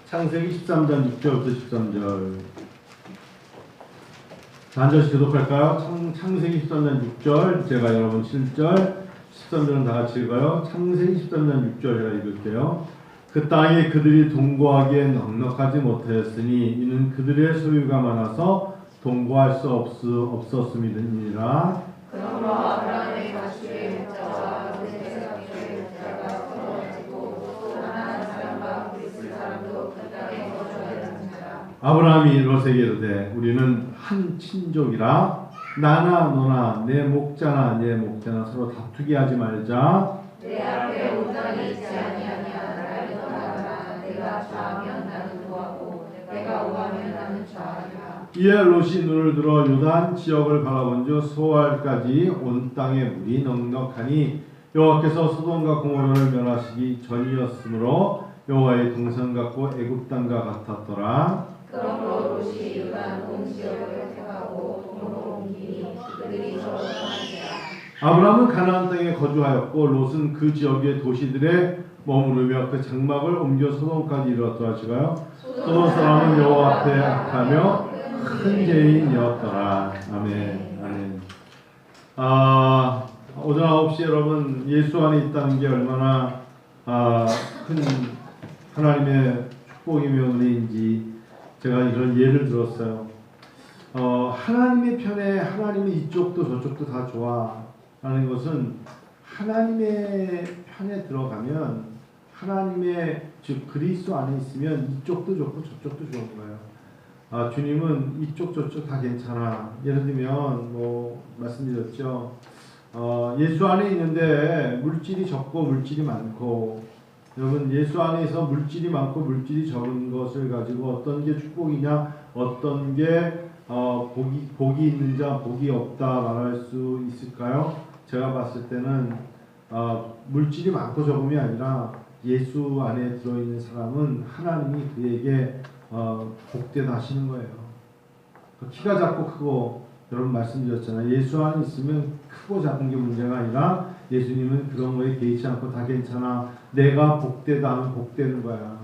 창세기 13장 6절부터 13절. 한 절씩 교독할까요? 창세기 13장 6절, 제가 여러분 7절, 13절은 다 같이 읽어요. 창세기 13장 6절 제가 읽을게요. 그 땅에 그들이 동거하기에 넉넉하지 못하였으니 이는 그들의 소유가 많아서 동거할 수 없었음이니라. 그러므로 아브라함의 가축의 목자와 그의 가축의 목자가 서로 가지고 또 하나는 사람과 그리스 사람도 그 땅에 거주하였느니라. 아브라함이 롯에게 이르되 우리는 한 친족이라 나나 너나 내 목자나 내 목자나 서로 다투게 하지 말자. 내 앞에 온전히 있지 아니하냐. 나를 떠나가라. 내가 좌하면 나는 우하고 내가 우하면 나는 좌하리라. 이에 롯이 눈을 들어 요단 지역을 바라본즉 소알까지 온 땅에 물이 넉넉하니 여호와께서 소돔과 고모라를 멸하시기 전이었으므로 여호와의 동산 같고 애굽 땅과 같았더라. 그러므로 롯이 요단 온 지역을 택하고 동으로 옮기니 그들이 서로 떠나니라. 아브라함은 가나안 땅에 거주하였고 롯은 그 지역의 도시들에 머무르며 그 장막을 옮겨 소돔까지 이르렀더라. 제가요. 소돔 사람은 여호와 앞에 악하며 큰 죄인이었더라. 아멘. 아멘. 오전 9시 여러분 예수 안에 있다는 게 얼마나 큰 하나님의 축복이며 은혜인지 제가 이런 예를 들었어요. 하나님의 편에 하나님의 이쪽도 저쪽도 다 좋아라는 것은 하나님의 편에 들어가면 하나님의 즉 그리스도 안에 있으면 이쪽도 좋고 저쪽도 좋은 거예요. 주님은 이쪽 저쪽 다 괜찮아. 예를 들면 말씀드렸죠. 예수 안에 있는데 물질이 적고 물질이 많고, 여러분 예수 안에서 물질이 많고 물질이 적은 것을 가지고 어떤 게 축복이냐, 어떤 게 복이 있는 자 복이 없다 말할 수 있을까요? 제가 봤을 때는 물질이 많고 적음이 아니라 예수 안에 들어있는 사람은 하나님이 그에게 복되다 하시는 거예요. 키가 작고 크고 여러분 말씀드렸잖아요. 예수 안에 있으면 크고 작은 게 문제가 아니라 예수님은 그런 거에 개의치 않고 다 괜찮아. 내가 복되다 하면 복되는 거야.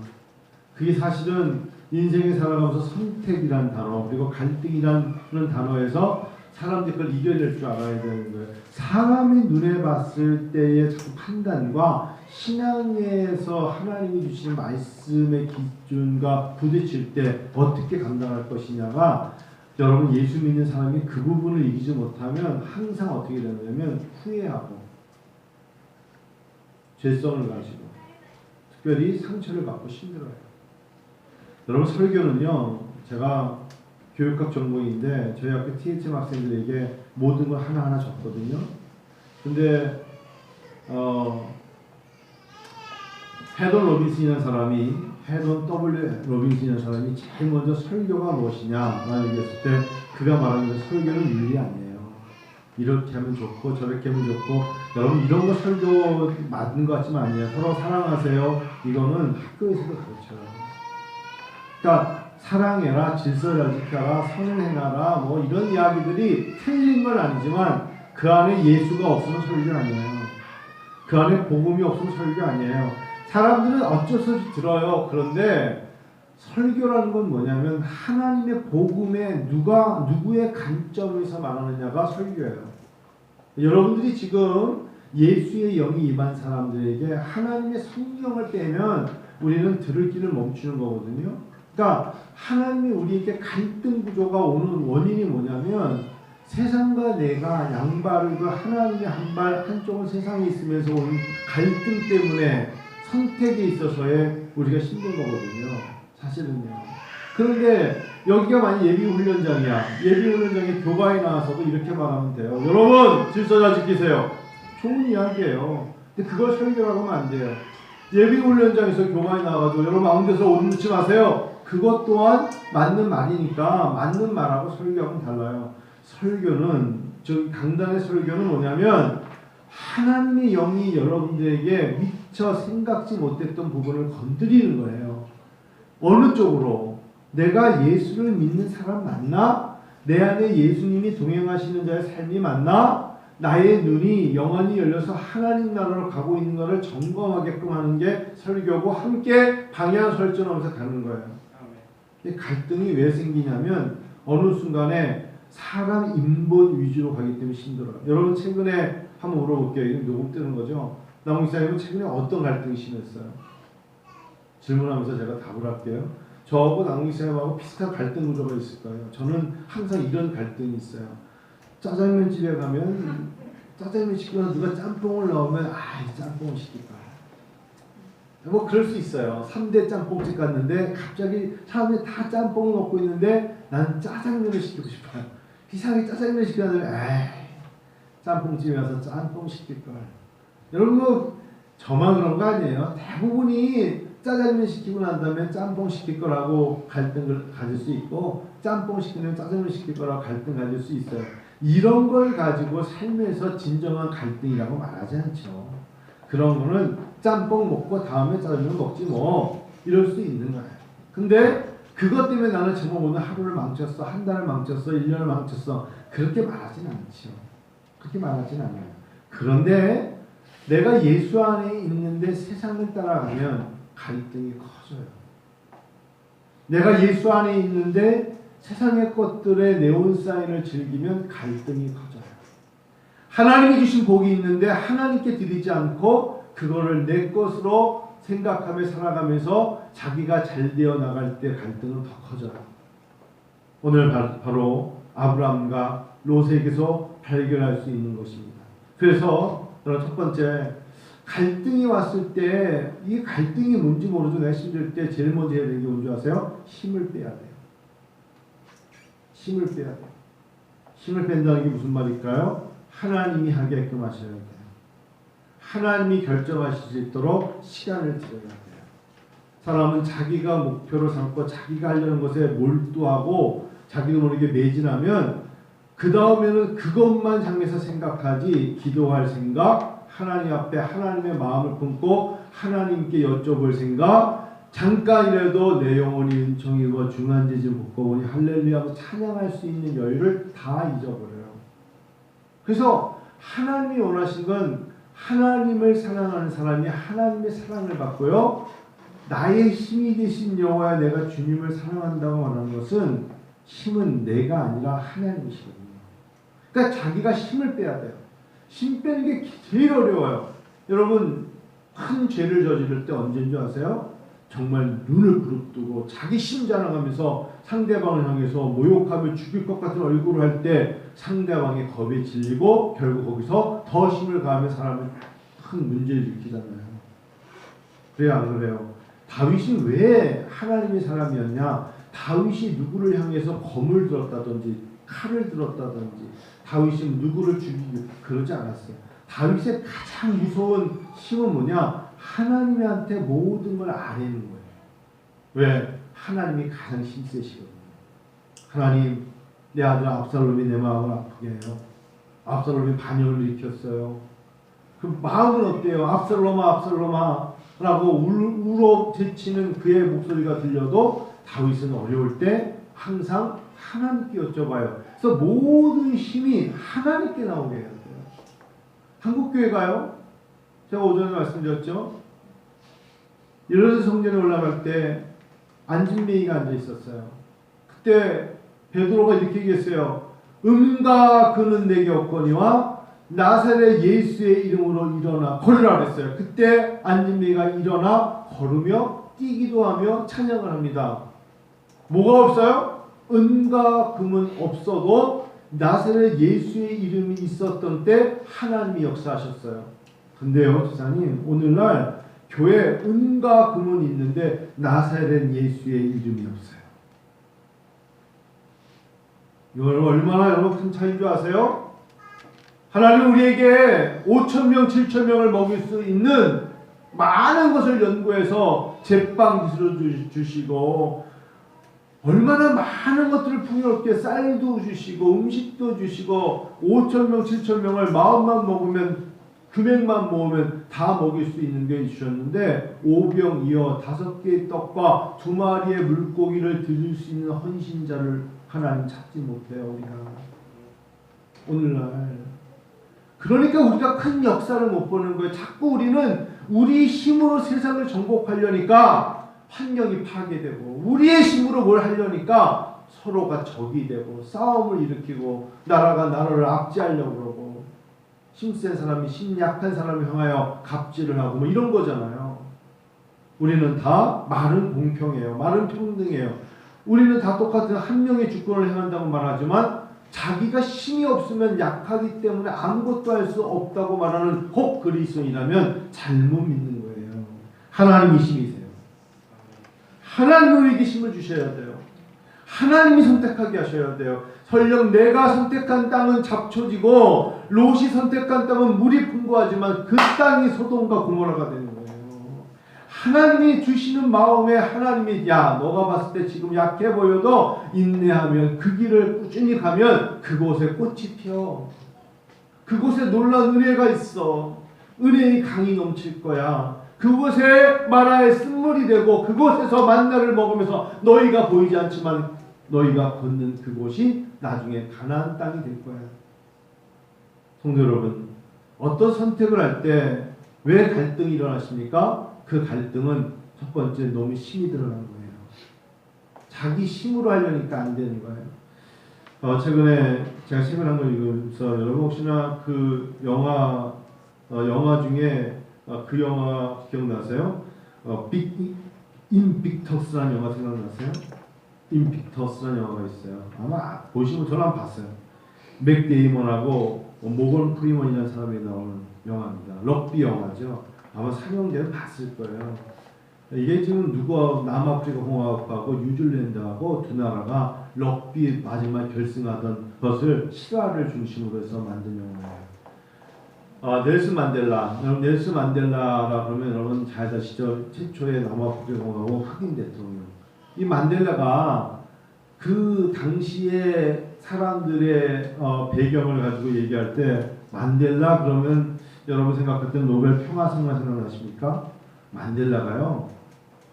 그게 사실은 인생에 살아가면서 선택이란 단어 그리고 갈등이라는 단어에서 사람들이 그걸 이겨낼 줄 알아야 되는 거예요. 사람이 눈에 봤을 때의 자꾸 판단과 신앙에서 하나님이 주신 말씀의 기준과 부딪힐 때 어떻게 감당할 것이냐가, 여러분 예수 믿는 사람이 그 부분을 이기지 못하면 항상 어떻게 되냐면 후회하고 죄성을 가지고 특별히 상처를 받고 힘들어요. 여러분 설교는요, 제가 교육학 전공인데 저희 학교 THM 학생들에게 모든 걸 하나하나 줬거든요. 근데 헤돈 로빈슨이라는 사람이 헤돈 W 로빈슨이라는 사람이 제일 먼저 설교가 무엇이냐라고 얘기했을 때 그가 말하는 설교는 윤리 아니에요. 이렇게 하면 좋고 저렇게 하면 좋고, 여러분 이런 거 설교 맞는 것 같지만 아니에요. 서로 사랑하세요. 이거는 학교에서도 가르쳐요. 그러니까 사랑해라, 질서를 지켜라, 선을 행하라, 이런 이야기들이 틀린 건 아니지만 그 안에 예수가 없으면 설교 아니에요. 그 안에 복음이 없으면 설교 아니에요. 사람들은 어쩔 수 없이 들어요. 그런데 설교라는 건 뭐냐면 하나님의 복음에 누구의 관점에서 말하느냐가 설교예요. 여러분들이 지금 예수의 영이 임한 사람들에게 하나님의 성경을 빼면 우리는 들을 길을 멈추는 거거든요. 그러니까 하나님이 우리에게 갈등 구조가 오는 원인이 뭐냐면 세상과 내가 양발을 하나님의 한쪽은 세상에 있으면서 오는 갈등 때문에 선택에 있어서의 우리가 힘든 거거든요. 사실은요. 그런데 여기가 만약 예비훈련장이야. 예비훈련장에 교관이 나와서도 이렇게 말하면 돼요. 여러분 질서 잘 지키세요. 좋은 이야기예요. 근데 그걸 설교라고 하면 안 돼요. 예비훈련장에서 교관이 나와가지고 여러분 아무 데서 옷 묻지 마세요. 그것 또한 맞는 말이니까 맞는 말하고 설교하고는 달라요. 설교는, 즉 강단의 설교는 뭐냐면 하나님의 영이 여러분들에게 미처 생각지 못했던 부분을 건드리는 거예요. 어느 쪽으로? 내가 예수를 믿는 사람 맞나? 내 안에 예수님이 동행하시는 자의 삶이 맞나? 나의 눈이 영원히 열려서 하나님 나라로 가고 있는 것을 점검하게끔 하는 게 설교고 함께 방향 설정하면서 가는 거예요. 이 갈등이 왜 생기냐면 어느 순간에 사람 인본 위주로 가기 때문에 힘들어요. 여러분 최근에 한번 물어볼게요. 이거 녹음 뜨는 거죠. 남욱사님은 최근에 어떤 갈등이 심했어요? 질문하면서 제가 답을 할게요. 저하고 남욱사님하고 비슷한 갈등 구조가 있을 거예요. 저는 항상 이런 갈등이 있어요. 짜장면 집에 가면 짜장면 시키면 누가 짬뽕을 넣으면 이 짬뽕을 시킬 거야. 뭐 그럴 수 있어요. 3대 짬뽕집 갔는데 갑자기 사람들이 다 짬뽕을 먹고 있는데 나는 짜장면을 시키고 싶어요. 이상하게 짜장면 시키면 짬뽕집에 가서 짬뽕 시킬 걸. 여러분 뭐 저만 그런 거 아니에요. 대부분이 짜장면 시키고 난 다음에 짬뽕 시킬 거라고 갈등을 가질 수 있고 짬뽕 시키면 짜장면 시킬 거라고 갈등 가질 수 있어요. 이런 걸 가지고 삶에서 진정한 갈등이라고 말하지 않죠. 그런 거는 짬뽕 먹고 다음에 짜장면 먹지 뭐 이럴 수 있는 거예요. 근데 그것 때문에 나는 정말 오늘 하루를 망쳤어, 한 달을 망쳤어, 1년을 망쳤어 그렇게 말하진 않죠. 그렇게 말하진 않아요. 그런데 내가 예수 안에 있는데 세상을 따라가면 갈등이 커져요. 내가 예수 안에 있는데 세상의 것들의 네온사인을 즐기면 갈등이 커져요. 하나님이 주신 복이 있는데 하나님께 드리지 않고 그거를 내 것으로 생각하며 살아가면서 자기가 잘 되어 나갈 때 갈등은 더 커져요. 오늘 바로 아브라함과 롯에게서 발견할 수 있는 것입니다. 그래서 첫 번째 갈등이 왔을 때 이 갈등이 뭔지 모르죠. 내가 힘들 때 제일 먼저 해야 되는 게 뭔지 아세요? 힘을 빼야 돼요. 힘을 빼야 돼요. 힘을 뺀다는 게 무슨 말일까요? 하나님이 하게끔 하셔야 돼요. 하나님이 결정하실 수 있도록 시간을 드려야 돼요. 사람은 자기가 목표로 삼고 자기가 하려는 것에 몰두하고 자기도 모르게 매진하면 그 다음에는 그것만 향해서 생각하지 기도할 생각, 하나님 앞에 하나님의 마음을 품고 하나님께 여쭤볼 생각, 잠깐이라도 내 영혼이 은총이고 중한 지지 묶어보니 할렐루야 하고 찬양할 수 있는 여유를 다 잊어버려요. 그래서 하나님이 원하신 건 하나님을 사랑하는 사람이 하나님의 사랑을 받고요. 나의 힘이 되신 여호와야 내가 주님을 사랑한다고 말하는 것은 힘은 내가 아니라 하나님이시거든요. 그러니까 자기가 힘을 빼야 돼요. 힘 빼는 게 제일 어려워요. 여러분 큰 죄를 저지를 때 언제인 줄 아세요? 정말 눈을 부릅뜨고 자기 힘 자랑하면서 상대방을 향해서 모욕하며 죽일 것 같은 얼굴을 할 때 상대방의 겁에 질리고 결국 거기서 더 힘을 가하며 사람을 큰 문제를 일으키잖아요. 그래요, 안 그래요? 다윗이 왜 하나님의 사람이었냐? 다윗이 누구를 향해서 검을 들었다든지 칼을 들었다든지 다윗이 누구를 죽이기 그러지 않았어요. 다윗의 가장 무서운 힘은 뭐냐? 하나님한테 모든 걸 아뢰는 거예요. 왜? 하나님이 가장 힘세시거든요. 하나님, 내 아들 압살롬이 내 마음을 아프게 해요. 압살롬이 반역을 일으켰어요. 그 마음은 어때요? 압살롬아, 압살롬아 라고 울어 제치는 그의 목소리가 들려도 다윗은 어려울 때 항상 하나님께 여쭤봐요. 그래서 모든 힘이 하나님께 나오게 해야 돼요. 한국교회가요, 제가 오전에 말씀드렸죠. 예루살렘 성전에 올라갈 때 안진뱅이가 앉아 있었어요. 그때 베드로가 이렇게 얘기했어요. 음과 그는 내게 없거니와 나사렛 예수의 이름으로 일어나 걸으라 그랬어요. 그때 안진뱅이가 일어나 걸으며 뛰기도 하며 찬양을 합니다. 뭐가 없어요? 은과 금은 없어도 나사렛 예수의 이름이 있었던 때 하나님이 역사하셨어요. 근데요, 지사님, 오늘날 교회 은과 금은 있는데 나사렛 예수의 이름이 없어요. 이걸 얼마나 여러분 큰 차이인 줄 아세요? 하나님 우리에게 5,000명, 7,000명을 먹일 수 있는 많은 것을 연구해서 제빵 기술을 주시고 얼마나 많은 것들을 풍요롭게 쌀도 주시고 음식도 주시고 5,000명, 7,000명을 마음만 먹으면 금액만 모으면 다 먹일 수 있는 게 주셨는데 5병 5개의 떡과 2마리의 물고기를 드릴 수 있는 헌신자를 하나님 찾지 못해요. 우리가 오늘날 그러니까 우리가 큰 역사를 못 보는 거예요. 자꾸 우리는 우리 힘으로 세상을 정복하려니까 환경이 파괴되고, 우리의 힘으로 뭘 하려니까 서로가 적이 되고 싸움을 일으키고 나라가 나라를 압제하려고 그러고 힘센 사람이 힘 약한 사람을 향하여 갑질을 하고 뭐 이런 거잖아요. 우리는 다 말은 공평해요. 말은 평등해요. 우리는 다 똑같은 한 명의 주권을 행한다고 말하지만 자기가 힘이 없으면 약하기 때문에 아무것도 할 수 없다고 말하는 혹 그리스도인이라면 잘못 믿는 거예요. 하나님이 힘이세요. 하나님이 우리에게 힘을 주셔야 돼요. 하나님이 선택하게 하셔야 돼요. 설령 내가 선택한 땅은 잡초지고 롯이 선택한 땅은 물이 풍부하지만 그 땅이 소돔과 고모라가 되는 거예요. 하나님이 주시는 마음에 하나님이 야 너가 봤을 때 지금 약해 보여도 인내하면 그 길을 꾸준히 가면 그곳에 꽃이 피어. 그곳에 놀라운 은혜가 있어. 은혜의 강이 넘칠 거야. 그곳에 마라의 쓴물이 되고 그곳에서 만나를 먹으면서 너희가 보이지 않지만 너희가 걷는 그곳이 나중에 가나안 땅이 될 거야. 성도 여러분, 어떤 선택을 할 때 왜 갈등이 일어나십니까? 그 갈등은 첫 번째 너무 힘이 들어간 거예요. 자기 힘으로 하려니까 안 되는 거예요. 최근에 제가 책을 한 권 읽으면서 여러분 혹시나 그 영화 중에 그 영화 기억나세요? 인빅터스라는 영화 생각나세요? 인빅터스라는 영화가 있어요. 아마 보시면 저는 한번 봤어요. 맥 데이먼하고 모건 프리먼이라는 사람이 나오는 영화입니다. 럭비 영화죠. 아마 상영제는 봤을 거예요. 이게 지금 남아프리카 공화국하고 뉴질랜드하고 두 나라가 럭비 마지막 결승하던 것을 실화를 중심으로 해서 만든 영화예요. 넬슨 만델라. 여러분 넬슨 만델라라 그러면 여러분 잘 아시죠? 최초의 남아프리카 공화국 흑인 대통령. 이 만델라가 그 당시에 사람들의 배경을 가지고 얘기할 때 만델라 그러면 여러분 생각할 때 노벨 평화상만 생각나십니까? 만델라가요.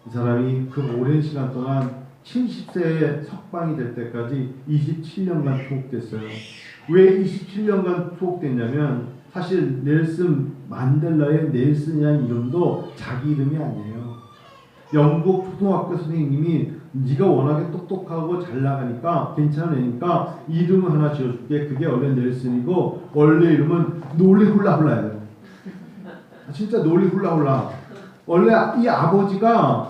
이 사람이 그 오랜 시간 동안 70세에 석방이 될 때까지 27년간 투옥됐어요. 왜 27년간 투옥됐냐면 사실 넬슨 만델라의 넬슨이라는 이름도 자기 이름이 아니에요. 영국 초등학교 선생님이 네가 워낙에 똑똑하고 잘 나가니까 괜찮으니까 이름을 하나 지어줄게. 그게 원래 넬슨이고 원래 이름은 놀리 훌라훌라예요. 진짜 놀리 훌라훌라. 원래 이 아버지가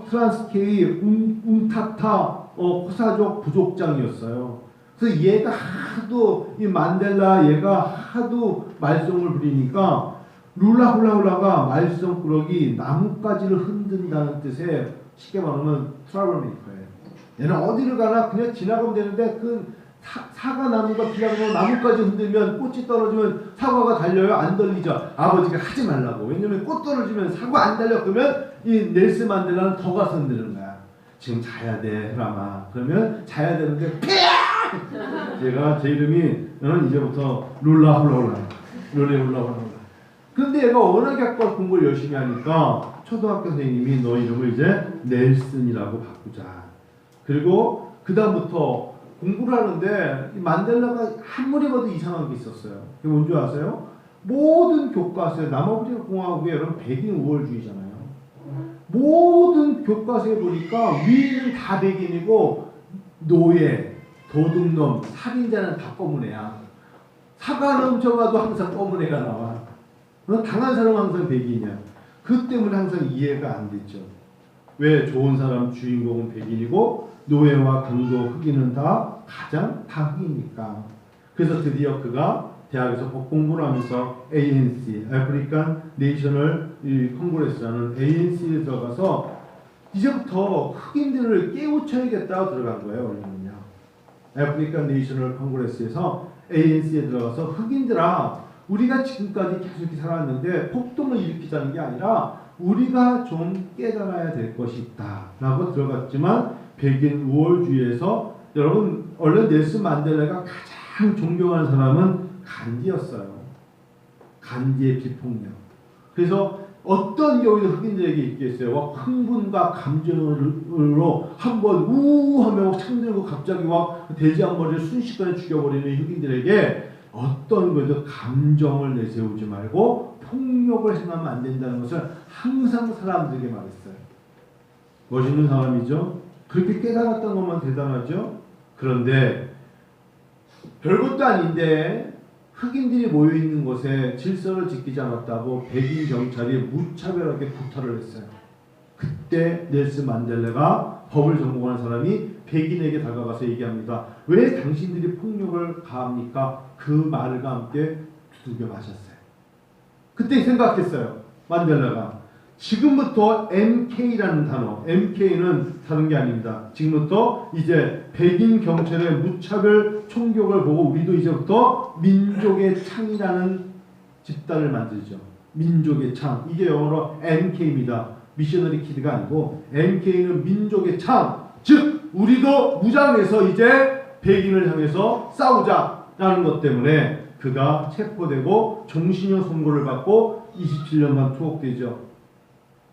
트란스케이 움타타 코사족 부족장이었어요. 그래서 얘가 하도 이 만델라 얘가 하도 말썽을 부리니까 룰라훌라훌라가 말썽꾸러기 나뭇가지를 흔든다는 뜻의 쉽게 말하면 트러블 메이커예요. 얘는 어디를 가나 그냥 지나가면 되는데 그 사과 나무가 지나가면 나뭇가지 흔들면 꽃이 떨어지면 사과가 달려요? 안 달리죠. 아버지가 하지 말라고. 왜냐면 꽃 떨어지면 사과 안 달려. 그러면 이 넬슨 만델라는 더 가서 흔드는 거야. 지금 자야 돼, 헤라마. 그러면 자야 되는데 얘가 제 이름이 이제부터 룰라훌라훌라. 룰라훌라훌라. 근데 얘가 워낙에 학과 공부를 열심히 하니까 초등학교 선생님이 너 이름을 이제 넬슨이라고 바꾸자. 그리고 그 다음부터 공부를 하는데 만델라가 한물에 봐도 이상한 게 있었어요. 그게 뭔지 아세요? 모든 교과서에 남아프리카 공화국에 여러분 백인 우월주의잖아요. 모든 교과서에 보니까 위인은 다 백인이고 노예, 도둑놈, 살인자는 다 검은 애야. 사과 넘쳐가도 항상 검은 애가 나와. 당한 사람은 항상 백인이야. 그 때문에 항상 이해가 안 됐죠. 왜 좋은 사람 주인공은 백인이고 노예와 강도 흑인은 다 흑이니까. 그래서 드디어 그가 대학에서 법 공부를 하면서 ANC, 아프리칸 내셔널 콩그레스라는 ANC에 들어가서 이제부터 흑인들을 깨우쳐야겠다고 들어간 거예요. 원래는요. 아프리칸 내셔널 콩그레스에서 ANC에 들어가서 흑인들아 우리가 지금까지 계속 이렇게 살았는데 폭동을 일으키자는 게 아니라 우리가 좀 깨달아야 될 것이 있다 라고 들어갔지만 백인 우월주의에서 여러분 원래 넬슨 만델라가 가장 존경하는 사람은 간디였어요. 간디의 비폭력. 그래서 어떤 경우에도 흑인들에게 있겠어요. 흥분과 감정으로 한번 우우 하며 창 들고 갑자기 막 돼지 한 마리를 순식간에 죽여버리는 흑인들에게 어떤 것도 감정을 내세우지 말고 폭력을 행하면 안 된다는 것을 항상 사람들에게 말했어요. 멋있는 사람이죠. 그렇게 깨달았던 것만 대단하죠. 그런데 별것도 아닌데 흑인들이 모여있는 곳에 질서를 지키지 않았다고 백인 경찰이 무차별하게 구타를 했어요. 그때 넬슨 만델라가 법을 전공하는 사람이 백인에게 다가가서 얘기합니다. 왜 당신들이 폭력을 가합니까? 그 말과 함께 두들겨 맞았어요. 그때 생각했어요. 만델라가 지금부터 MK라는 단어, MK는 다른 게 아닙니다. 지금부터 이제 백인 경찰의 무차별 총격을 보고 우리도 이제부터 민족의 창이라는 집단을 만들죠. 민족의 창. 이게 영어로 MK입니다. 미셔너리 키드가 아니고 MK는 민족의 창. 즉 우리도 무장해서 이제 백인을 향해서 싸우자라는 것 때문에 그가 체포되고 종신형 선고를 받고 27년간 투옥되죠.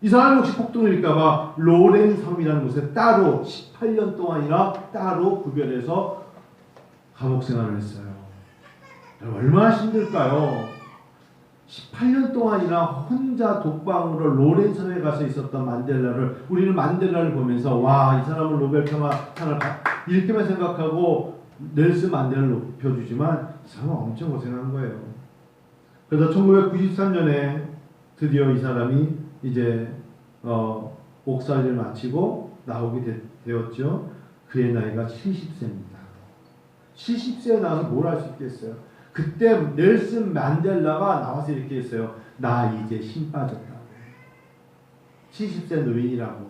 이 사람이 혹시 폭동일까봐 로렌 섬이라는 곳에 따로 18년 동안이나 따로 구별해서 감옥 생활을 했어요. 얼마나 힘들까요? 18년 동안이나 혼자 독방으로 로렌 섬에 가서 있었던 만델라를 우리는 만델라를 보면서 와, 이 사람은 노벨 평화상을 이렇게만 생각하고 넬슨 만델라를 높여주지만 이 사람은 엄청 고생한 거예요. 그래서 1993년에 드디어 이 사람이 이제 옥살이를 마치고 나오게 되었죠. 그의 나이가 70세입니다. 70세에 나와서 뭘 할 수 있겠어요? 그때 넬슨 만델라가 나와서 이렇게 했어요. 나 이제 힘 빠졌다고. 70세 노인이라고.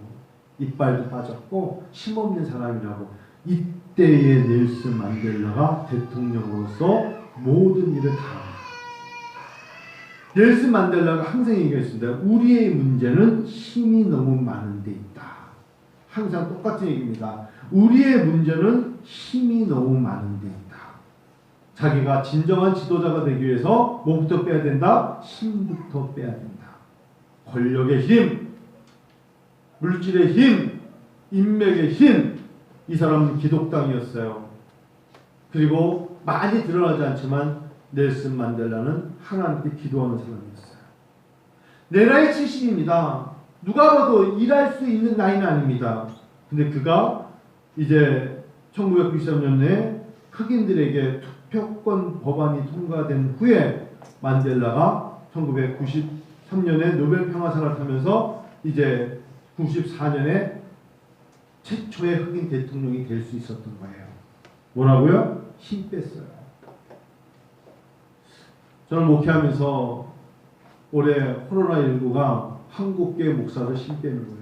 이빨도 빠졌고 힘없는 사람이라고. 이때의 넬슨 만델라가 대통령으로서 모든 일을 다 넬슨 만델라가 항상 얘기했습니다. 우리의 문제는 힘이 너무 많은 데 있다. 항상 똑같은 얘기입니다. 우리의 문제는 힘이 너무 많은 데 있다. 자기가 진정한 지도자가 되기 위해서 뭐부터 빼야 된다? 힘부터 빼야 된다. 권력의 힘, 물질의 힘, 인맥의 힘. 이 사람은 기독당이었어요. 그리고 많이 드러나지 않지만 넬슨 만델라는 하나님께 기도하는 사람이었어요. 내 나이 70입니다. 누가 봐도 일할 수 있는 나이는 아닙니다. 근데 그가 이제 1993년에 흑인들에게 투표권 법안이 통과된 후에 만델라가 1993년에 노벨 평화상을 타면서 이제 94년에 최초의 흑인 대통령이 될 수 있었던 거예요. 뭐라고요? 힘 뺐어요. 저는 목회하면서 올해 코로나19가 한국교회 목사를 힘 빼는 거예요.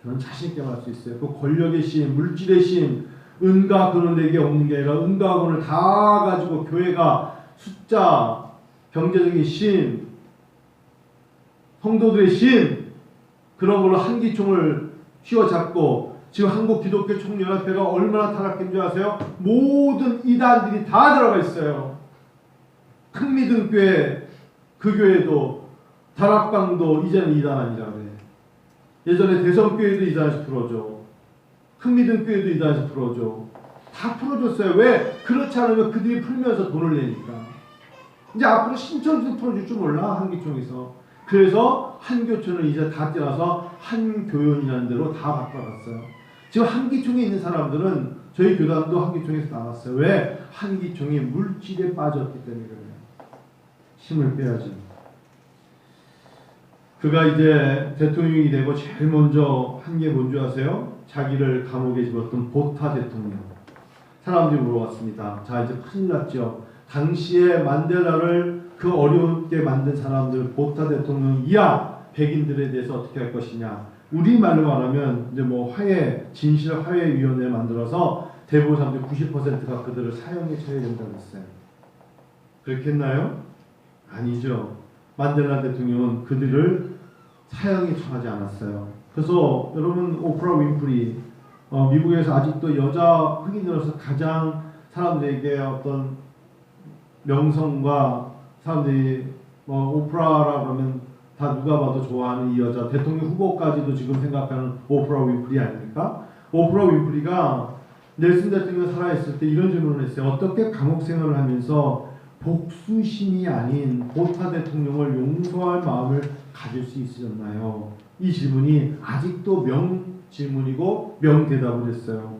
저는 자신 있게 말 수 있어요. 그 권력의 심, 물질의 심, 은과 근은 내게 없는 게 아니라 은과 근을 다 가지고 교회가 숫자, 경제적인 심, 성도들의 심, 그런 걸로 한기총을 휘어잡고 지금 한국 기독교 총연합회가 얼마나 타락한 줄 아세요? 모든 이단들이 다 들어가 있어요. 큰 믿음 교회, 그 교회도 다락방도 이제는 이단 아니라 그래. 예전에 대성교회도 이단에서 풀어줘. 큰 믿음 교회도 이단에서 풀어줘. 다 풀어줬어요. 왜? 그렇지 않으면 그들이 풀면서 돈을 내니까. 이제 앞으로 신천지도 풀어줄 줄 몰라, 한기총에서. 그래서 한교총을 이제 다 떼어서 한교연이라는 데로 다 바꿔갔어요. 지금 한기총에 있는 사람들은 저희 교단도 한기총에서 나왔어요. 왜? 한기총이 물질에 빠졌기 때문에 그래요. 힘을 빼야지. 그가 이제 대통령이 되고 제일 먼저 한 게 뭔지 아세요? 자기를 감옥에 집었던 보타 대통령. 사람들이 물어봤습니다. 자, 이제 큰일 났죠. 당시에 만델라를 그 어렵게 만든 사람들, 보타 대통령 이하 백인들에 대해서 어떻게 할 것이냐. 우리말로 말하면 이제 뭐 진실 화해위원회 만들어서 대부분 사람들 90%가 그들을 사형에 처해야 된다고 했어요. 그렇게 했나요? 아니죠. 만델라 대통령은 그들을 사형에 처하지 않았어요. 그래서 여러분 오프라 윈프리 미국에서 아직도 여자 흑인으로서 가장 사람들에게 어떤 명성과 사람들이 오프라라고 하면 다 누가 봐도 좋아하는 이 여자 대통령 후보까지도 지금 생각하는 오프라 윈프리 아닙니까? 오프라 윈프리가 넬슨 대통령이 살아있을 때 이런 질문을 했어요. 어떻게 감옥 생활을 하면서 복수심이 아닌 보타 대통령을 용서할 마음을 가질 수 있으셨나요? 이 질문이 아직도 명질문이고 명대답을 했어요.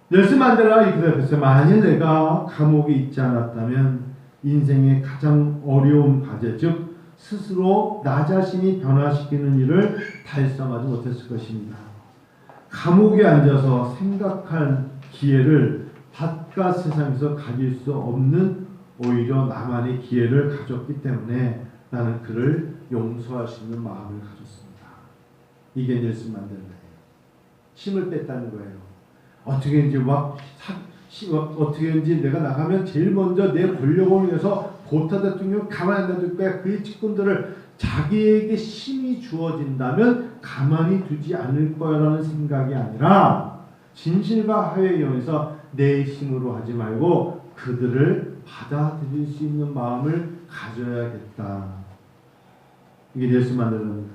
넬슨 만델라가 이렇게 대답했어요. 만일 내가 감옥에 있지 않았다면 인생의 가장 어려운 과제, 즉 스스로 나 자신이 변화시키는 일을 달성하지 못했을 것입니다. 감옥에 앉아서 생각할 기회를 바깥 세상에서 가질 수 없는 오히려 나만의 기회를 가졌기 때문에 나는 그를 용서할 수 있는 마음을 가졌습니다. 이게 넬슨 만델라예요. 힘을 뺐다는 거예요. 어떻게든지 내가 나가면 제일 먼저 내 권력을 위해서 보타 대통령 가만히 안 놔둘 거야. 그의 측근들을 자기에게 힘이 주어진다면 가만히 두지 않을 거라는 생각이 아니라 진실과 화해에 의해서 내 힘으로 하지 말고 그들을 받아들일 수 있는 마음을 가져야겠다. 이게 넬슨 만델라입니다.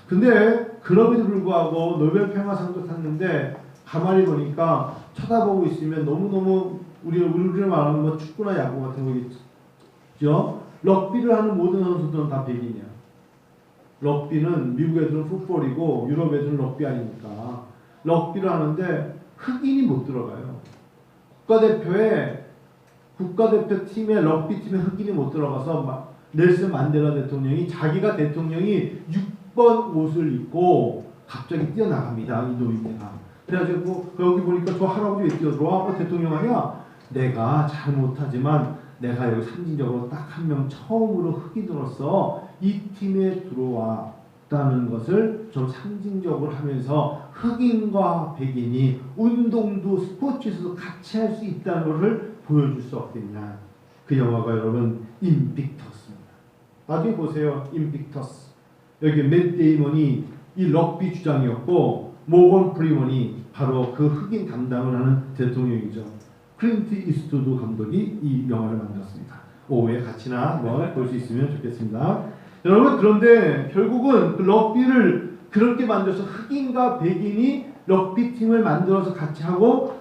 근데 그럼에도 불구하고 노벨 평화상도 탔는데 가만히 보니까 쳐다보고 있으면 너무너무 우리가 말하는 뭐 축구나 야구 같은 거 있죠. 럭비를 하는 모든 선수들은 다 백인이야. 럭비는 미국 애들은 풋볼이고 유럽 애들은 럭비 아니니까 럭비를 하는데 흑인이 못 들어가요. 국가대표 팀에 럭비 팀에 흑인이 못 들어가서 넬슨 만델라 대통령이 자기가 대통령이 6번 옷을 입고 갑자기 뛰어나갑니다. 이 노인네가. 그래가지고 여기 보니까 저 할아버지 왜 뛰어들어와? 대통령 아니야? 내가 잘 못하지만 내가 여기 상징적으로 딱 한 명 처음으로 흑인으로서 이 팀에 들어왔다는 것을 좀 상징적으로 하면서 흑인과 백인이 운동도 스포츠에서도 같이 할 수 있다는 것을 보여줄 수 없겠냐. 그 영화가 여러분 인빅터스입니다. 나중에 보세요. 인빅터스. 여기 맷 데이먼이 이 럭비 주장이었고 모건 프리먼이 바로 그 흑인 담당을 하는 대통령이죠. 클린트 이스트우드 감독이 이 영화를 만들었습니다. 오후에 같이나 볼 수 있으면 좋겠습니다. 여러분 그런데 결국은 그 럭비를 그렇게 만들어서 흑인과 백인이 럭비 팀을 만들어서 같이 하고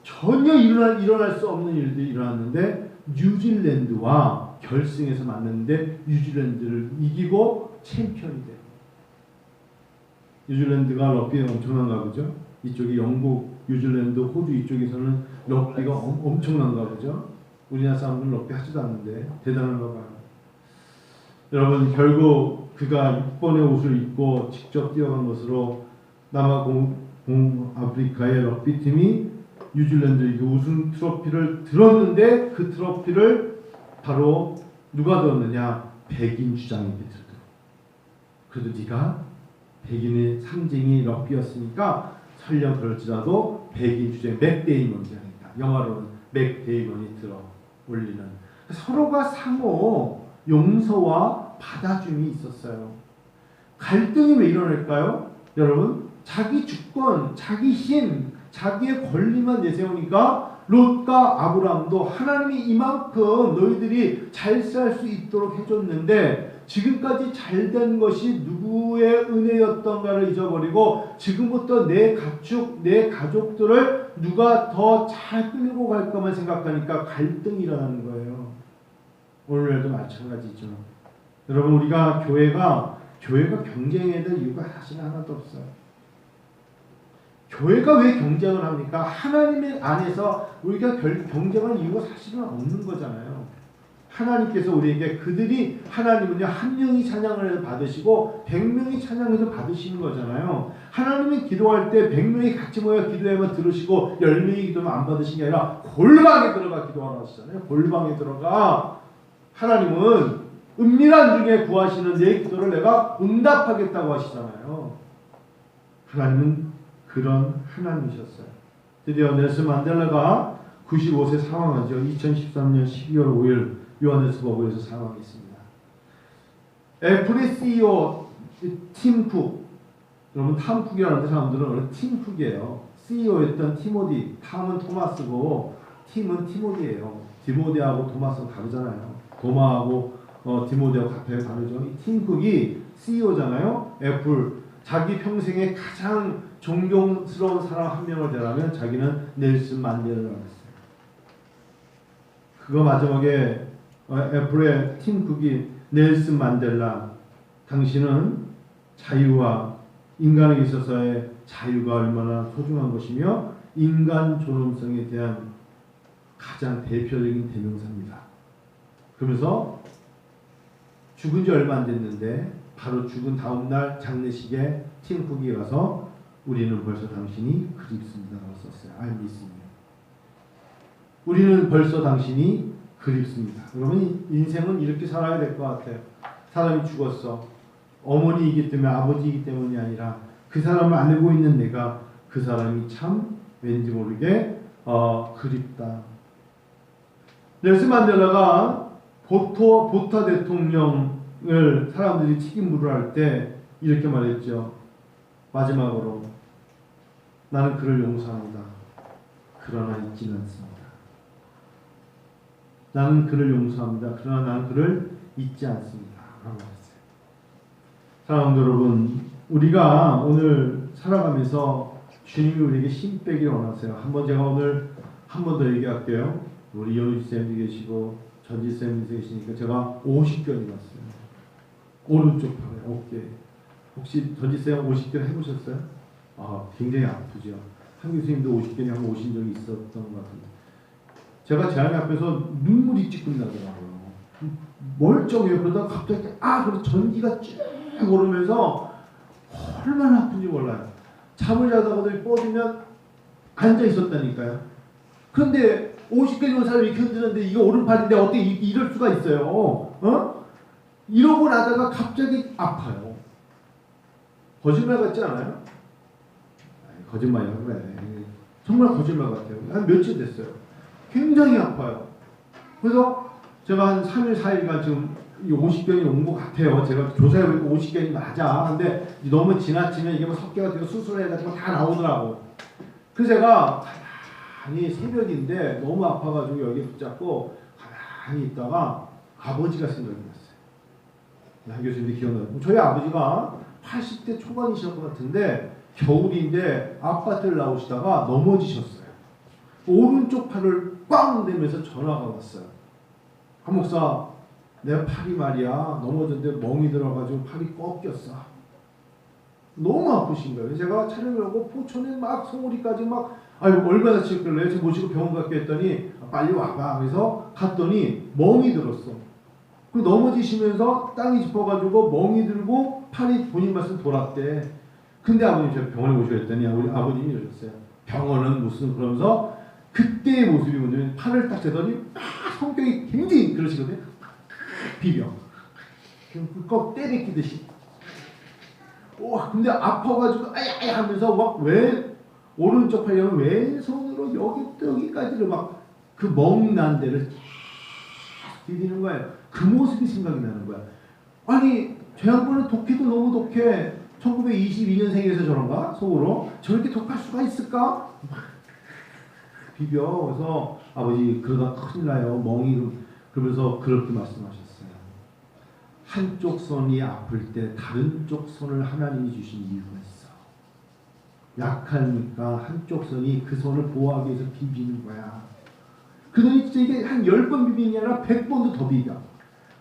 전혀 일어날 수 없는 일들이 일어났는데 뉴질랜드와 결승에서 만났는데 뉴질랜드를 이기고 챔피언이 돼요. 뉴질랜드가 럭비에 엄청난가 보죠. 이쪽이 영국, 뉴질랜드, 호주 이쪽에서는 럭비가 엄청난가 보죠. 우리나라 사람들은 럭비 하지도 않는데 대단한가 봐요. 여러분 결국 그가 6번의 옷을 입고 직접 뛰어간 것으로 남아공아프리카의 럭비팀이 뉴질랜드에게 우승 트로피를 들었는데 그 트로피를 바로 누가 들었느냐? 백인 주장에게 들었다. 그래도 네가 백인의 상징이 럭비였으니까 설령 그럴지라도 백인 주장 맥 데이먼이 아니다. 영화로는 맥 데이먼이 들어 올리는 서로가 상호 용서와 받아줌이 있었어요. 갈등이 왜 일어날까요? 여러분 자기 주권, 자기 힘, 자기의 권리만 내세우니까 롯과 아브라함도 하나님이 이만큼 너희들이 잘 살 수 있도록 해줬는데 지금까지 잘된 것이 누구의 은혜였던가를 잊어버리고 지금부터 내 가축, 내 가족들을 누가 더 잘 끌고 갈까만 생각하니까 갈등이 일어나는 거예요. 오늘날도 마찬가지죠. 여러분 우리가 교회가 경쟁해야 될 이유가 사실 하나도 없어요. 교회가 왜 경쟁을 합니까? 하나님의 안에서 우리가 경쟁할 이유가 사실은 없는 거잖아요. 하나님께서 우리에게 그들이 하나님은요 한 명이 찬양을 받으시고 100명이 찬양을 받으시는 거잖아요. 하나님이 기도할 때 100명이 같이 모여 기도하면 들으시고 10명이 기도하면 안 받으시는 게 아니라 골방에 들어가 기도하라 하시잖아요. 골방에 들어가 하나님은 은밀한 중에 구하시는 내 기도를 내가 응답하겠다고 하시잖아요. 하나님은 그런 하나님이셨어요. 드디어 넬슨 만델라가 95세 사망하죠. 2013년 12월 5일 요하네스버그에서 사망했습니다. 애플의 CEO 팀 쿡, 여러분 탐 쿡이라는 사람들은 팀 쿡이에요. CEO였던 티모디, 탐은 토마스고 팀은 티모디예요. 디모데하고 토마스는 다르잖아요. 도마하고 디모데하고 같아요. 다르죠. 이 팀 쿡이 CEO잖아요. 애플 자기 평생에 가장 존경스러운 사람 한 명을 대라면 자기는 넬슨 만델라라고 했어요. 그거 마지막에 애플의 팀 쿡이 넬슨 만델라, 당신은 자유와 인간에게 있어서의 자유가 얼마나 소중한 것이며 인간 존엄성에 대한 가장 대표적인 대명사입니다. 그러면서 죽은 지 얼마 안 됐는데 바로 죽은 다음 날 장례식에 팀 쿡이 가서 우리는 벌써 당신이 그립습니다라고 썼어요. I miss you. 우리는 벌써 당신이 그립습니다. 그러면 인생은 이렇게 살아야 될 것 같아요. 사람이 죽었어. 어머니이기 때문에, 아버지이기 때문이 아니라 그 사람을 알고 있는 내가 그 사람이 참 왠지 모르게 그립다. 넬슨 만델라가 보타 대통령을 사람들이 책임물을 할 때 이렇게 말했죠. 마지막으로 나는 그를 용서합니다. 그러나 잊지는 않습니다. 나는 그를 용서합니다. 그러나 나는 그를 잊지 않습니다. 라고 했어요. 사랑하는 여러분, 우리가 오늘 살아가면서 주님이 우리에게 힘 빼기를 원하세요. 한번 제가 오늘 한 번 더 얘기할게요. 우리 여유쌤이 계시고 전지쌤이 계시니까 제가 50견이 났어요. 오른쪽 팔에 어깨. 혹시 전지쌤 50견 해보셨어요? 굉장히 아프죠. 한 교수님도 50견이 한번 오신 적이 있었던 것 같은데 제가 제 아내 앞에서 눈물이 찌끔 나더라고요. 멀쩡해요. 그러다가 갑자기 그래서 전기가 쭉 오르면서 얼마나 아픈지 몰라요. 잠을 자다가도 뻗으면 앉아 있었다니까요. 그런데 50견이 온 사람이 이렇게 흔드는데 이거 오른팔인데 어떻게 이럴 수가 있어요? 이러고 나다가 갑자기 아파요. 거짓말 같지 않아요? 거짓말이야 그래. 정말 거짓말 같아요. 한 며칠 됐어요. 굉장히 아파요. 그래서 제가 한 3일, 4일간 지금 50견이 온 것 같아요. 제가 조사해보니까 50견이 맞아. 근데 너무 지나치면 이게 뭐 석회가 되고 수술해가지고 다 나오더라고. 그래서 제가 가만히 새벽인데 너무 아파가지고 여기 붙잡고 가만히 있다가 아버지가 생각이 났어요. 한 교수님도 기억나요. 저희 아버지가 80대 초반이셨던 것 같은데 겨울인데 아파트를 나오시다가 넘어지셨어요. 오른쪽 팔을 꽝 내면서 전화가 왔어요. 한 목사, 내 팔이 말이야 넘어졌는데 멍이 들어가지고 팔이 꺾였어. 너무 아프신 거예요. 제가 촬영을 하고 포천에 막 송우리까지 막 얼마나 칠걸래요. 제가 모시고 병원 갔게 했더니 빨리 와봐. 그래서 갔더니 멍이 들었어. 그 넘어지시면서 땅이 짚어가지고 멍이 들고 팔이 본인 말씀 돌았대. 근데 아버님 제가 병원에 모시고 했더니 우리 아버님이 이러셨어요. 병원은 무슨 그러면서 그때의 모습이 뭐냐면 팔을 딱 재더니 성격이 굉장히 그러시거든요. 비벼. 꼭 때리키듯이. 근데 아파가지고 아야 하면서 막 오른쪽 팔려면 왼손으로 여기까지를 막 그 멍난 데를 비비는 거예요. 그 모습이 생각이 나는 거야. 아니 제 양반은 독해도 너무 독해. 1922년생에서 저런가? 속으로 저렇게 독할 수가 있을까? 비벼. 그래서 아버지 그러다 큰일 나요. 멍이. 그러면서 그렇게 말씀하셨어요. 한쪽 손이 아플 때 다른 쪽 손을 하나님이 주신 이유가 있어. 약하니까 한쪽 손이 그 손을 보호하기 위해서 비비는 거야. 그러니 진짜 이게 한 10번 비비는 게 아니라 100번도 더 비벼.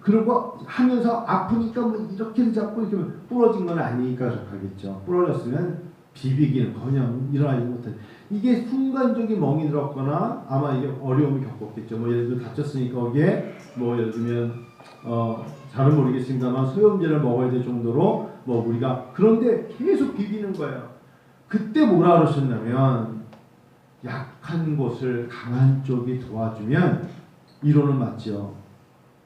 그리고 하면서 아프니까 뭐 이렇게 잡고 이렇게 부러진 건 아니니까 좋겠죠. 부러졌으면 비비기는커녕 일어나지 못해. 이게 순간적인 멍이 들었거나 아마 이게 어려움을 겪었겠죠. 뭐 예를 들어 다쳤으니까 거기에 뭐 예를 들면 잘은 모르겠습니다만 소염제를 먹어야 될 정도로 뭐 우리가 그런데 계속 비비는 거예요. 그때 뭐라 그러셨냐면 약한 곳을 강한 쪽이 도와주면 이론은 맞죠.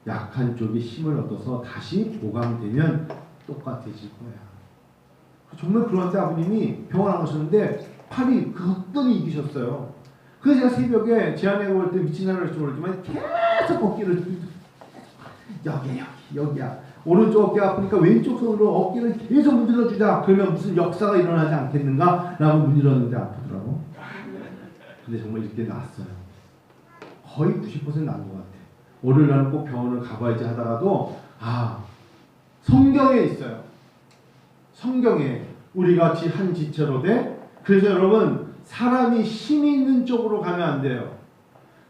약한 쪽이 힘을 얻어서 다시 보강되면 똑같아질 거야. 정말 그런데 아버님이 병원 안 가셨는데 팔이 그것더니 이기셨어요. 그래서 제가 새벽에 제 아내가 올 때 미친 사람을 할지 모르지만 계속 어깨를 여기야. 오른쪽 어깨 아프니까 왼쪽 손으로 어깨를 계속 문질러주자. 그러면 무슨 역사가 일어나지 않겠는가? 라고 문질렀는데 아프더라고. 근데 정말 이렇게 났어요. 거의 90% 난 것 같아. 월요일 날은 꼭 병원을 가봐야지 하다가도 성경에 있어요. 성경에 우리 같이 한 지체로 돼. 그래서 여러분 사람이 힘이 있는 쪽으로 가면 안 돼요.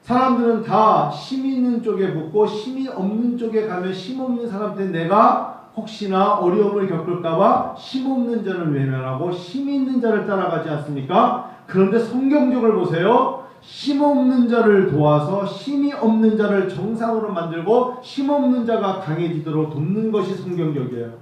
사람들은 다 힘이 있는 쪽에 붙고 힘이 없는 쪽에 가면 힘 없는 사람한테 내가 혹시나 어려움을 겪을까봐 힘 없는 자를 외면하고 힘 있는 자를 따라가지 않습니까? 그런데 성경적으로 보세요. 힘 없는 자를 도와서 힘이 없는 자를 정상으로 만들고 힘 없는 자가 강해지도록 돕는 것이 성경적이에요.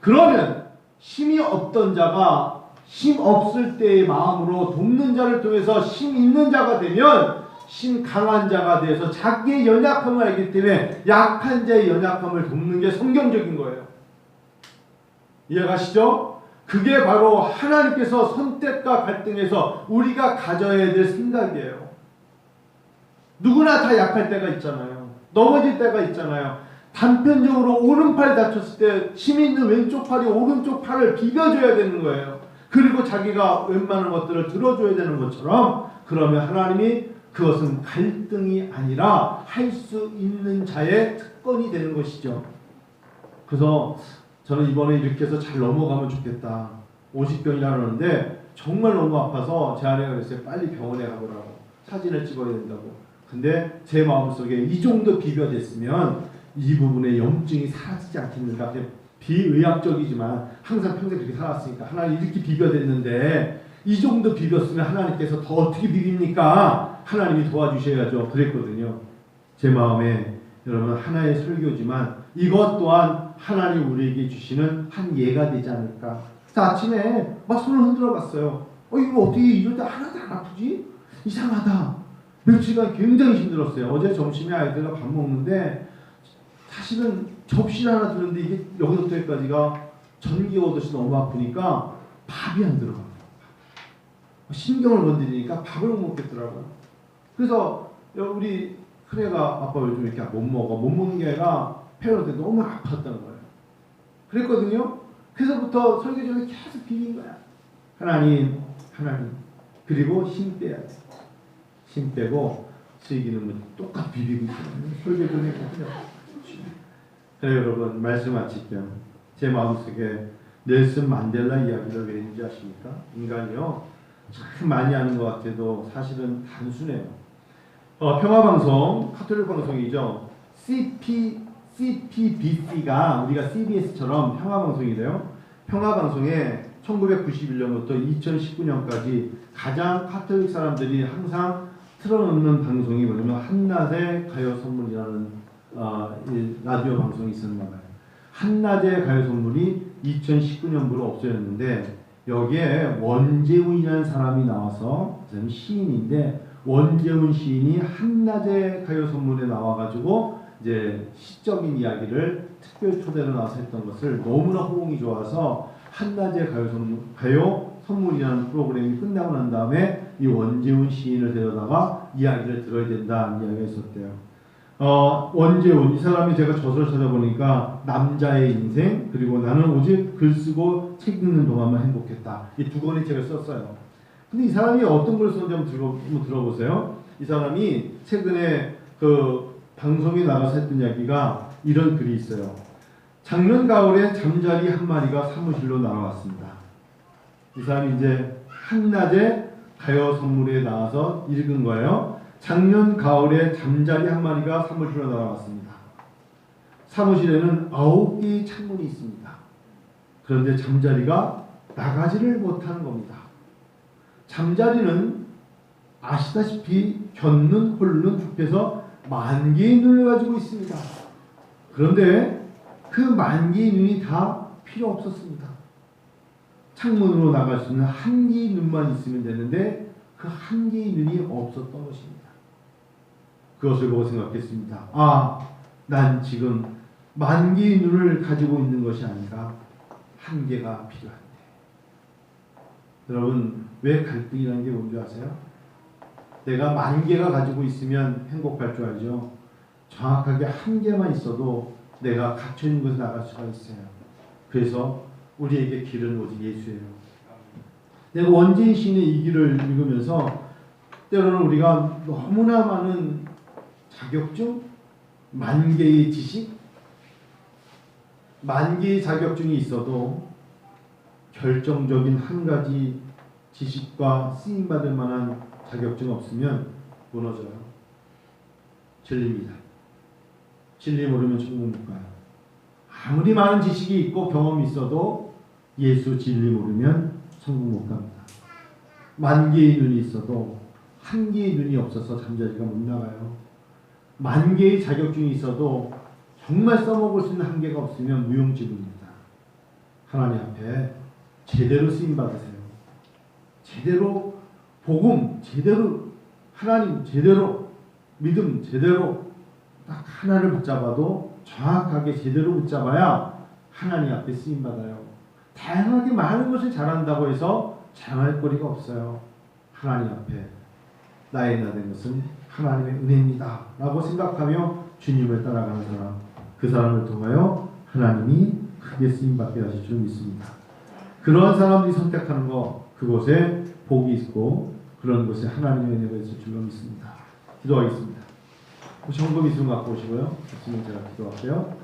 그러면 힘이 없던 자가 힘 없을 때의 마음으로 돕는 자를 통해서 힘 있는 자가 되면 힘 강한 자가 돼서 자기의 연약함을 알기 때문에 약한 자의 연약함을 돕는 게 성경적인 거예요. 이해가시죠? 그게 바로 하나님께서 선택과 갈등에서 우리가 가져야 될 생각이에요. 누구나 다 약할 때가 있잖아요. 넘어질 때가 있잖아요. 단편적으로 오른팔 다쳤을 때 힘이 있는 왼쪽 팔이 오른쪽 팔을 비벼줘야 되는 거예요. 그리고 자기가 웬만한 것들을 들어줘야 되는 것처럼 그러면 하나님이 그것은 갈등이 아니라 할 수 있는 자의 특권이 되는 것이죠. 그래서 저는 이번에 이렇게 해서 잘 넘어가면 좋겠다. 50병이라 그러는데 정말 너무 아파서 제 아내가 그랬어요. 빨리 병원에 가보라고. 사진을 찍어야 된다고. 근데 제 마음속에 이 정도 비벼댔으면 이 부분에 염증이 사라지지 않겠는가. 비의학적이지만 항상 평생 그렇게 살았으니까 하나님 이렇게 비벼댔는데 이 정도 비볐으면 하나님께서 더 어떻게 비빕니까? 하나님이 도와주셔야죠. 그랬거든요. 제 마음에 여러분 하나의 설교지만 이것 또한 하나님 우리에게 주시는 한 예가 되지 않을까. 그래서 아침에 막 손을 흔들어 봤어요. 이거 어떻게 이럴 때 하나도 안 아프지? 이상하다. 며칠간 굉장히 힘들었어요. 어제 점심에 아이들과 밥 먹는데 사실은 접시를 하나 들었는데 이게 여기부터 여기까지가 전기 오듯이 너무 아프니까 밥이 안 들어가요. 신경을 건드리니까 밥을 못 먹겠더라고요. 그래서 우리 큰애가 아빠 요즘 이렇게 못 먹어. 못 먹는 게 아니라 폐로한테 너무 아팠다는 거예요. 그랬거든요. 그래서부터 설교 전에 계속 비빈 거야. 하나님. 그리고 힘 빼야 돼. 힘 빼고 슬기는 뭐 똑같이 비비고 있어요. 설교 좀 했거든요. 그래 여러분 말씀 마칠게요. 제 마음속에 넬슨 만델라 이야기를 왜 했는지 아십니까? 인간이요. 참 많이 하는 것 같아도 사실은 단순해요. 평화방송, 카톨릭 방송이죠. CPBC가 우리가 CBS처럼 평화방송이래요. 평화방송에 1991년부터 2019년까지 가장 카톨릭 사람들이 항상 틀어놓는 방송이 뭐냐면 한낮의 가요 선물이라는 라디오 방송이 있었나 봐요. 한낮의 가요 선물이 2019년부로 없어졌는데 여기에 원재훈이라는 사람이 나와서 시인인데 원재훈 시인이 한낮의 가요 선물에 나와가지고 이제 시적인 이야기를 특별 초대로 나와서 했던 것을 너무나 호응이 좋아서 한낮의 가요 선물이라는 프로그램이 끝나고 난 다음에 이 원재훈 시인을 데려다가 이야기를 들어야 된다는 이야기가 있었대요. 원재훈 이 사람이 제가 저서를 찾아보니까 남자의 인생 그리고 나는 오직 글 쓰고 책 읽는 동안만 행복했다. 이 두 권의 책을 썼어요. 근데 이 사람이 어떤 글을 썼는지 한번 들어보세요. 이 사람이 최근에 그 방송에 나가서 했던 이야기가 이런 글이 있어요. 작년 가을에 잠자리 한 마리가 사무실로 날아왔습니다. 이 사람이 이제 한낮에 가요 선물에 나와서 읽은 거예요. 작년 가을에 잠자리 한 마리가 사무실로 날아왔습니다. 사무실에는 9개의 창문이 있습니다. 그런데 잠자리가 나가지를 못하는 겁니다. 잠자리는 아시다시피 견눈, 홀눈 합해서 10,000개의 눈을 가지고 있습니다. 그런데 그 10,000개의 눈이 다 필요 없었습니다. 창문으로 나갈 수 있는 한 개의 눈만 있으면 되는데 그 한 개의 눈이 없었던 것입니다. 그것을 보고 생각했습니다. 난 지금 10,000개의 눈을 가지고 있는 것이 아니라 한 개가 필요한데. 여러분 왜 갈등이라는 게 뭔지 아세요? 내가 10,000개가 가지고 있으면 행복할 줄 알죠? 정확하게 한 개만 있어도 내가 갇혀있는 곳에 나갈 수가 있어요. 그래서 우리에게 길은 오직 예수예요. 내가 원재인 시인의 이 길을 읽으면서 때로는 우리가 너무나 많은 자격증, 10,000개의 지식, 10,000개의 자격증이 있어도 결정적인 한 가지 지식과 쓰임받을 만한 자격증 없으면 무너져요. 진리입니다. 진리 모르면 천국 못 가요. 아무리 많은 지식이 있고 경험이 있어도 예수 진리 모르면 천국 못 갑니다. 만 개의 눈이 있어도 한 개의 눈이 없어서 잠자리가 못 나가요. 만 개의 자격증이 있어도 정말 써먹을 수 있는 한계가 없으면 무용지물입니다. 하나님 앞에 제대로 쓰임 받으세요. 제대로 복음, 제대로 하나님, 제대로 믿음, 제대로 딱 하나를 붙잡아도 정확하게 제대로 붙잡아야 하나님 앞에 쓰임 받아요. 다양하게 많은 것을 잘한다고 해서 잘할 거리가 없어요. 하나님 앞에 나의 나 된 것은 하나님의 은혜입니다 라고 생각하며 주님을 따라가는 사람, 그 사람을 통하여 하나님이 크게 쓰임받게 하실 줄 믿습니다. 그러한 사람들이 선택하는 것, 그곳에 복이 있고 그런 곳에 하나님의 은혜가 있을 줄로 믿습니다. 기도하겠습니다. 혹시 헌금 이순 갖고 오시고요. 있으면 제가 기도할게요.